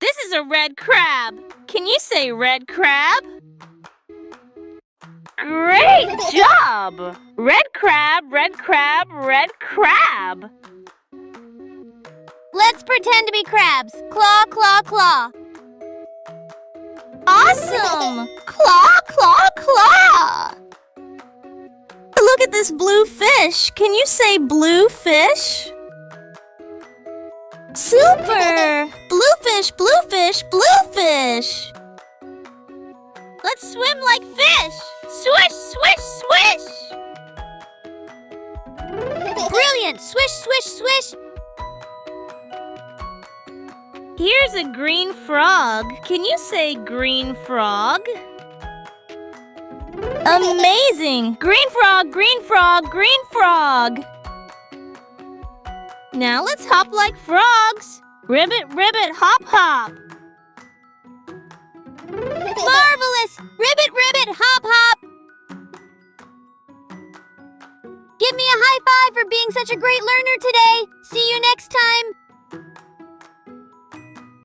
This is a red crab. Can you say red crab? Great job! Red crab, red crab, red crab. Let's pretend to be crabs. Claw, claw, claw. Awesome! Claw, claw, claw. Look at this blue fish. Can you say blue fish? Super! Blue fish, blue fish, blue fish. Let's swim like fish. Swish, swish, swish. Brilliant! Swish, swish, swish. Here's a green frog. Can you say green frog? Amazing! Green frog, green frog, green frog. Now let's hop like frogs. Ribbit, ribbit, hop, hop. Marvelous! Ribbit, ribbit, hop, hop. Give me a high five for being such a great learner today. See you next time.